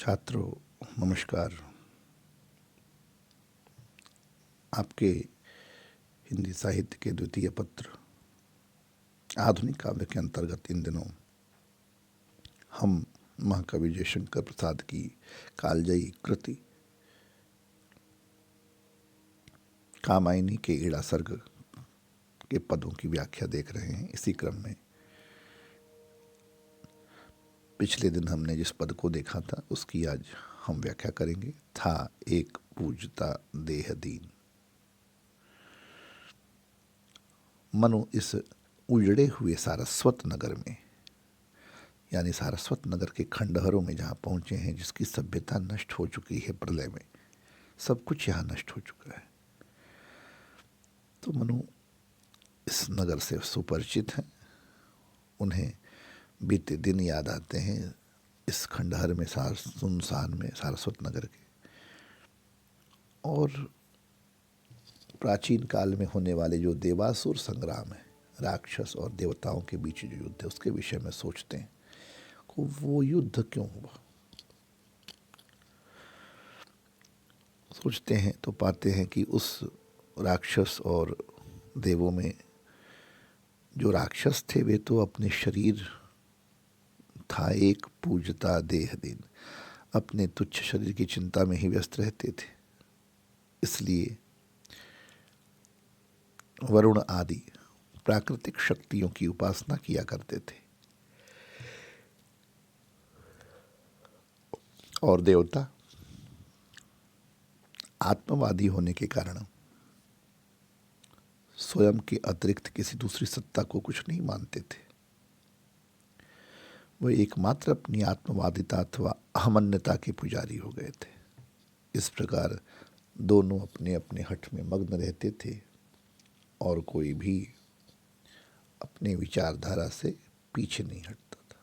छात्रों नमस्कार। आपके हिंदी साहित्य के द्वितीय पत्र आधुनिक काव्य के अंतर्गत इन दिनों हम महाकवि जयशंकर प्रसाद की कालजयी कृति कामायनी के ईड़ा सर्ग के पदों की व्याख्या देख रहे हैं। इसी क्रम में पिछले दिन हमने जिस पद को देखा था उसकी आज हम व्याख्या करेंगे। था एक पूजता देह दीन। मनु इस उजड़े हुए सारस्वत नगर में, यानी सारस्वत नगर के खंडहरों में जहाँ पहुँचे हैं, जिसकी सभ्यता नष्ट हो चुकी है प्रलय में, सब कुछ यहाँ नष्ट हो चुका है। तो मनु इस नगर से सुपरिचित हैं। उन्हें बीते दिन याद आते हैं इस खंडहर में, सुनसान में, सारस्वत नगर के, और प्राचीन काल में होने वाले जो देवासुर संग्राम है, राक्षस और देवताओं के बीच जो युद्ध है, उसके विषय में सोचते हैं कि वो युद्ध क्यों हुआ। सोचते हैं तो पाते हैं कि उस राक्षस और देवों में जो राक्षस थे वे तो अपने शरीर, था एक पूजता देह दीन, अपने तुच्छ शरीर की चिंता में ही व्यस्त रहते थे। इसलिए वरुण आदि प्राकृतिक शक्तियों की उपासना किया करते थे, और देवता आत्मवादी होने के कारण स्वयं के अतिरिक्त किसी दूसरी सत्ता को कुछ नहीं मानते थे। वे एकमात्र अपनी आत्मवादिता अथवा अहमन्यता के पुजारी हो गए थे। इस प्रकार दोनों अपने अपने हठ में मग्न रहते थे और कोई भी अपने विचारधारा से पीछे नहीं हटता था।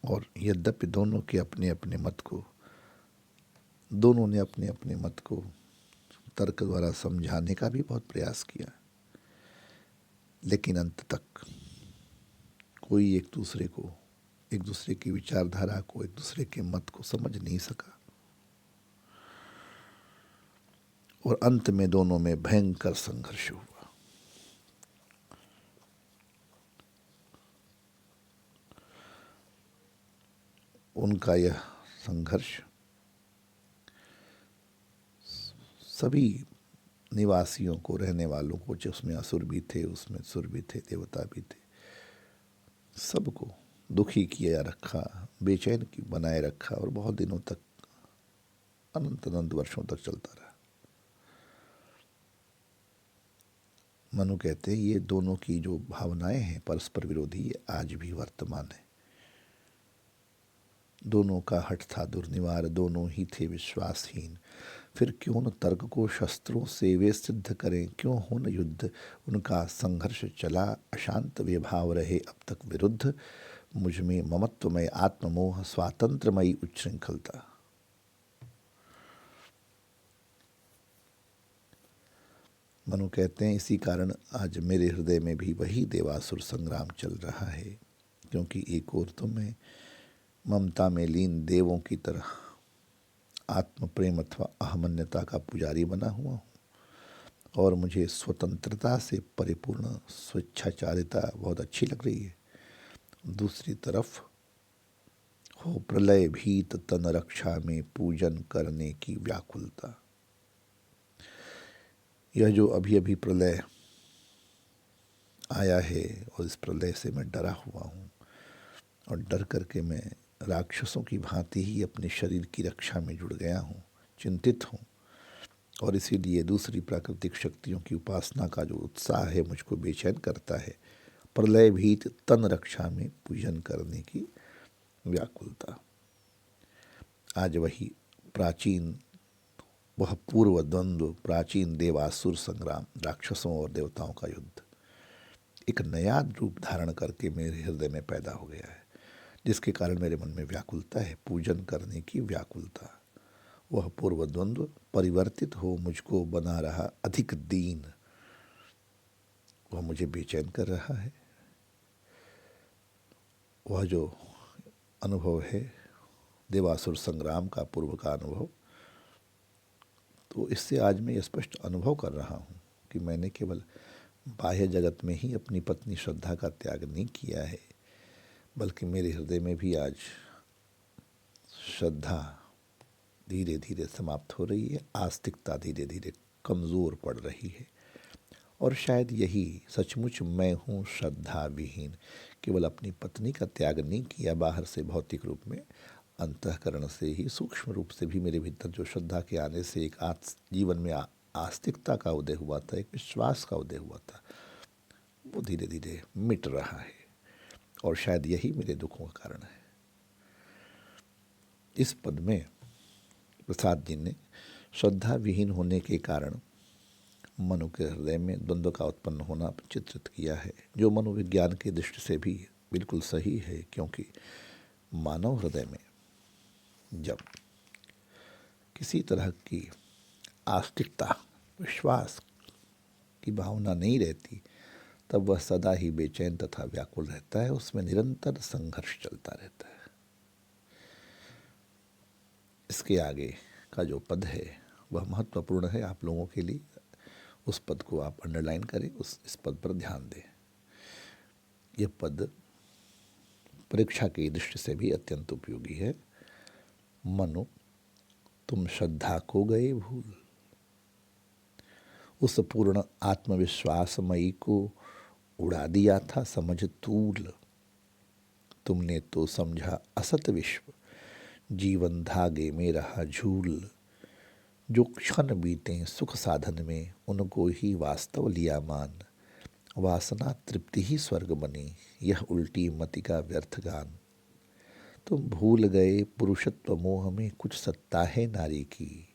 और यद्यपि दोनों ने अपने अपने मत को तर्क द्वारा समझाने का भी बहुत प्रयास किया, लेकिन अंत तक कोई एक दूसरे की विचारधारा को, एक दूसरे के मत को समझ नहीं सका, और अंत में दोनों में भयंकर संघर्ष हुआ। उनका यह संघर्ष सभी निवासियों को, रहने वालों को, उसमें असुर भी थे, उसमें सुर भी थे, देवता भी थे, सबको दुखी किया रखा, बेचैन की बनाए रखा, और बहुत दिनों तक, अनंत अनंत वर्षों तक चलता रहा। मनु कहते हैं ये दोनों की जो भावनाएं हैं परस्पर विरोधी, ये आज भी वर्तमान है। दोनों का हठ था दुर्निवार, दोनों ही थे विश्वासहीन। फिर क्यों न तर्क को शस्त्रों से वे सिद्ध करें, क्यों हो न युद्ध। उनका संघर्ष चला, अशांत वे भाव रहे अब तक विरुद्ध। मुझ में ममत्वमय आत्ममोह, स्वातंत्रमयी उच्छृंखलता। मनु कहते हैं इसी कारण आज मेरे हृदय में भी वही देवासुर संग्राम चल रहा है, क्योंकि एक ओर तो मैं ममता में लीन देवों की तरह आत्म प्रेम अथवा अहमन्यता का पुजारी बना हुआ हूँ, और मुझे स्वतंत्रता से परिपूर्ण स्वेच्छाचारिता बहुत अच्छी लग रही है। दूसरी तरफ हो प्रलय भीत तन रक्षा में पूजन करने की व्याकुलता। यह जो अभी अभी प्रलय आया है, और इस प्रलय से मैं डरा हुआ हूँ, और डर करके मैं राक्षसों की भांति ही अपने शरीर की रक्षा में जुड़ गया हूँ, चिंतित हूँ, और इसीलिए दूसरी प्राकृतिक शक्तियों की उपासना का जो उत्साह है मुझको बेचैन करता है। प्रलय भीत तन रक्षा में पूजन करने की व्याकुलता। आज वही प्राचीन, वह पूर्व द्वंद्व, प्राचीन देवासुर संग्राम, राक्षसों और देवताओं का युद्ध एक नया रूप धारण करके मेरे हृदय में पैदा हो गया है, जिसके कारण मेरे मन में व्याकुलता है, पूजन करने की व्याकुलता। वह पूर्व द्वंद्व परिवर्तित हो मुझको बना रहा अधिक दीन, वह मुझे बेचैन कर रहा है। वह जो अनुभव है देवासुर संग्राम का, पूर्व का अनुभव, तो इससे आज मैं स्पष्ट अनुभव कर रहा हूँ कि मैंने केवल बाह्य जगत में ही अपनी पत्नी श्रद्धा का त्याग नहीं किया है, बल्कि मेरे हृदय में भी आज श्रद्धा धीरे धीरे समाप्त हो रही है, आस्तिकता धीरे धीरे कमज़ोर पड़ रही है। और शायद यही सचमुच मैं हूँ श्रद्धा विहीन। केवल अपनी पत्नी का त्याग नहीं किया बाहर से भौतिक रूप में, अंतःकरण से ही सूक्ष्म रूप से भी मेरे भीतर जो श्रद्धा के आने से एक जीवन में आस्तिकता का उदय हुआ था, एक विश्वास का उदय हुआ था, वो धीरे धीरे मिट रहा है। और शायद यही मेरे दुखों का कारण है। इस पद में प्रसाद जी ने श्रद्धा विहीन होने के कारण मनु के हृदय में द्वंद्व का उत्पन्न होना चित्रित किया है, जो मनोविज्ञान की दृष्टि से भी बिल्कुल सही है। क्योंकि मानव हृदय में जब किसी तरह की आस्तिकता, विश्वास की भावना नहीं रहती, तब वह सदा ही बेचैन तथा व्याकुल रहता है, उसमें निरंतर संघर्ष चलता रहता है। इसके आगे का जो पद है वह महत्वपूर्ण है आप लोगों के लिए। उस पद को आप अंडरलाइन करें, इस पद पर ध्यान दें। यह पद परीक्षा की दृष्टि से भी अत्यंत उपयोगी है। मनु, तुम श्रद्धा को गए भूल, उस पूर्ण आत्मविश्वासमयी को उड़ा दिया था समझ तूल। तुमने तो समझा असत विश्व, जीवन धागे में रहा झूल। जो क्षण बीते सुख साधन में, उनको ही वास्तव लिया मान। वासना तृप्ति ही स्वर्ग बनी, यह उल्टी मति का व्यर्थ गान। तुम भूल गए पुरुषत्व मोह में कुछ सत्ता है नारी की।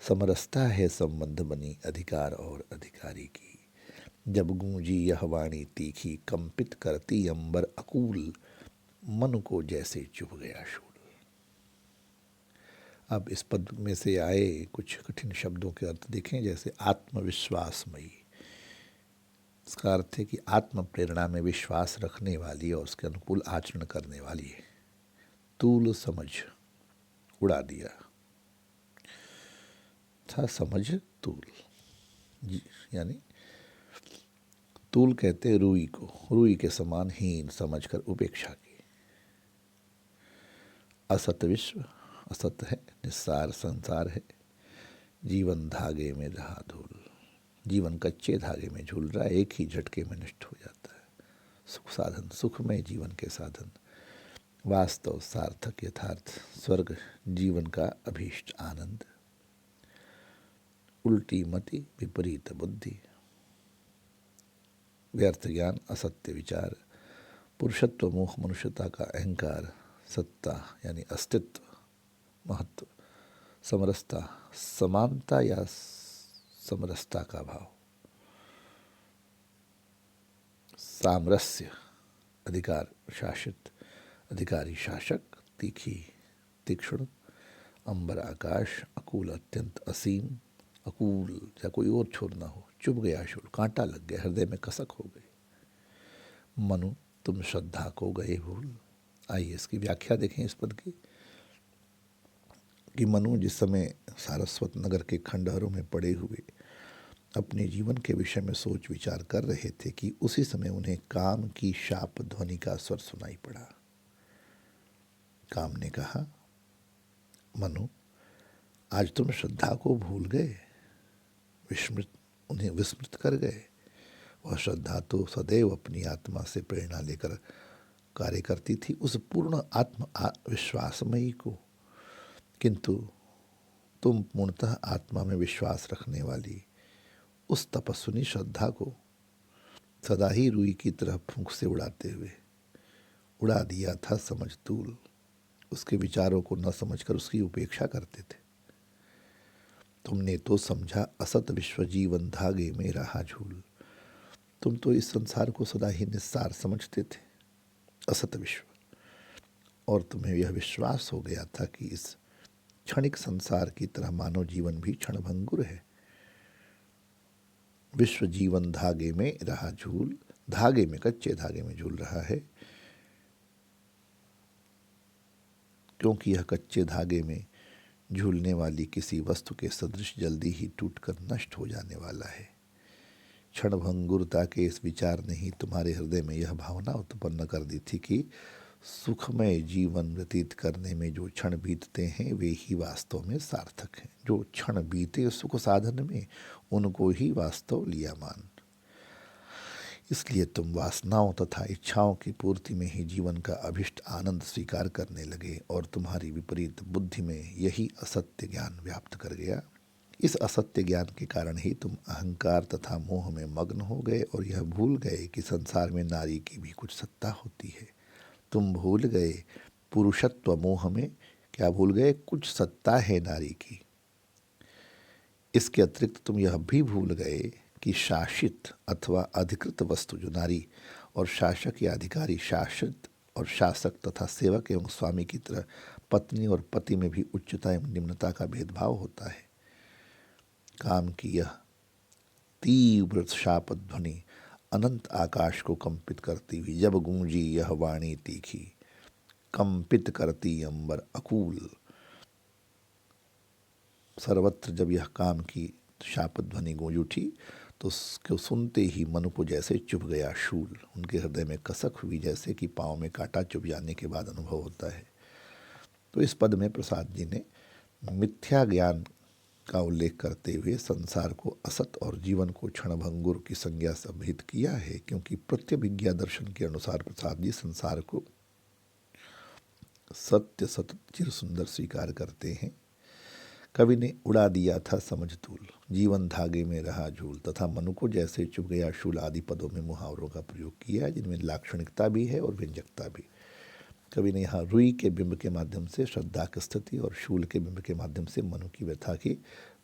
समरसता है संबंध बनी अधिकार और अधिकारी की। जब गूंजी यह वाणी तीखी, कंपित करती अंबर अकूल। मन को जैसे चुभ गया शूल। अब इस पद में से आए कुछ कठिन शब्दों के अर्थ देखें। जैसे आत्मविश्वासमयी, इसका अर्थ है कि आत्म प्रेरणा में विश्वास रखने वाली और उसके अनुकूल आचरण करने वाली है। तूल समझ, उड़ा दिया था समझ तूल, यानी तूल कहते रुई को, रुई के समान हीन समझकर उपेक्षा की। असत विश्व, असत है, निस्सार संसार है। जीवन धागे में रहा धूल, जीवन कच्चे धागे में झूल रहा है, एक ही झटके में नष्ट हो जाता है। सुख साधन, सुखमय जीवन के साधन, वास्तव सार्थक यथार्थ स्वर्ग, जीवन का अभीष्ट आनंद। उल्टी मति विपरीत बुद्धि, व्यर्थ ज्ञान असत्य विचार। पुरुषत्व मोह मनुष्यता का अहंकार। सत्ता यानी अस्तित्व, महत्व। समरसता, समानता या समरसता का भाव। सामरस्य, अधिकार शासित, अधिकारी शासक। तीखी, तीक्ष्ण। अंबर आकाश, अकूल अत्यंत असीम। अकूल या कोई और छोर ना हो, चुभ गया शूल, कांटा लग गया, हृदय में कसक हो गई। मनु, तुम श्रद्धा को गए भूल। आइए इसकी व्याख्या देखें इस पद की। कि मनु जिस समय सारस्वत नगर के खंडहरों में पड़े हुए अपने जीवन के विषय में सोच विचार कर रहे थे कि उसी समय उन्हें काम की शाप ध्वनि का स्वर सुनाई पड़ा। काम ने कहा, मनु आज तुम श्रद्धा को भूल गए, उन्हें विस्मृत कर गए। वह श्रद्धा तो सदैव अपनी आत्मा से प्रेरणा लेकर कार्य करती थी, उस पूर्ण आत्म विश्वासमयी को। किंतु तुम पूर्णतः आत्मा में विश्वास रखने वाली उस तपस्विनी श्रद्धा को सदा ही रुई की तरह फूंक से उड़ाते हुए उड़ा दिया था समझ तूल। उसके विचारों को न समझकर उसकी उपेक्षा करते थे। तुमने तो समझा असत विश्व, जीवन धागे में रहा झूल। तुम तो इस संसार को सदा ही निस्सार समझते थे, असत विश्व, और तुम्हें यह विश्वास हो गया था कि इस क्षणिक संसार की तरह मानव जीवन भी क्षणभंगुर है। विश्व जीवन धागे में रहा झूल, धागे में, कच्चे धागे में झूल रहा है। क्योंकि यह कच्चे धागे में झूलने वाली किसी वस्तु के सदृश जल्दी ही टूटकर नष्ट हो जाने वाला है। क्षणभंगुरता के इस विचार ने ही तुम्हारे हृदय में यह भावना उत्पन्न कर दी थी कि सुखमय जीवन व्यतीत करने में जो क्षण बीतते हैं वे ही वास्तव में सार्थक हैं। जो क्षण बीते सुख साधन में, उनको ही वास्तव लिया मान। इसलिए तुम वासनाओं तथा इच्छाओं की पूर्ति में ही जीवन का अभिष्ट आनंद स्वीकार करने लगे और तुम्हारी विपरीत बुद्धि में यही असत्य ज्ञान व्याप्त कर गया। इस असत्य ज्ञान के कारण ही तुम अहंकार तथा मोह में मग्न हो गए और यह भूल गए कि संसार में नारी की भी कुछ सत्ता होती है। तुम भूल गए पुरुषत्व मोह में क्या भूल गए, कुछ सत्ता है नारी की। इसके अतिरिक्त तुम यह भी भूल गए कि शासित अथवा अधिकृत वस्तु जो नारी और शासक या अधिकारी, शासित और शासक तथा सेवक एवं स्वामी की तरह पत्नी और पति में भी उच्चता एवं निम्नता का भेदभाव होता है। काम की यह तीव्र शाप ध्वनि अनंत आकाश को कंपित करती हुई जब गूंजी यह वाणी तीखी, कंपित करती अंबर अकूल। सर्वत्र जब यह काम की शाप ध्वनि गूंज उठी तो उसको सुनते ही मनु को जैसे चुभ गया शूल। उनके हृदय में कसक हुई जैसे कि पाँव में कांटा चुभ जाने के बाद अनुभव होता है। तो इस पद में प्रसाद जी ने मिथ्या ज्ञान का उल्लेख करते हुए संसार को असत और जीवन को क्षणभंगुर की संज्ञा से अभिहित किया है, क्योंकि प्रत्यभिज्ञा दर्शन के अनुसार प्रसाद जी संसार को सत्य सतत चिर सुंदर स्वीकार करते हैं। कवि ने उड़ा दिया था समझतूल, जीवन धागे में रहा झूल तथा मनु को जैसे चुभ गया शूल आदि पदों में मुहावरों का प्रयोग किया है, जिनमें लाक्षणिकता भी है और व्यंजकता भी। कवि ने यहाँ रुई के बिंब के माध्यम से श्रद्धा की स्थिति और शूल के बिंब के माध्यम से मनु की व्यथा की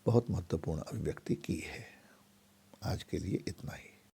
बहुत महत्वपूर्ण अभिव्यक्ति की है। आज के लिए इतना ही।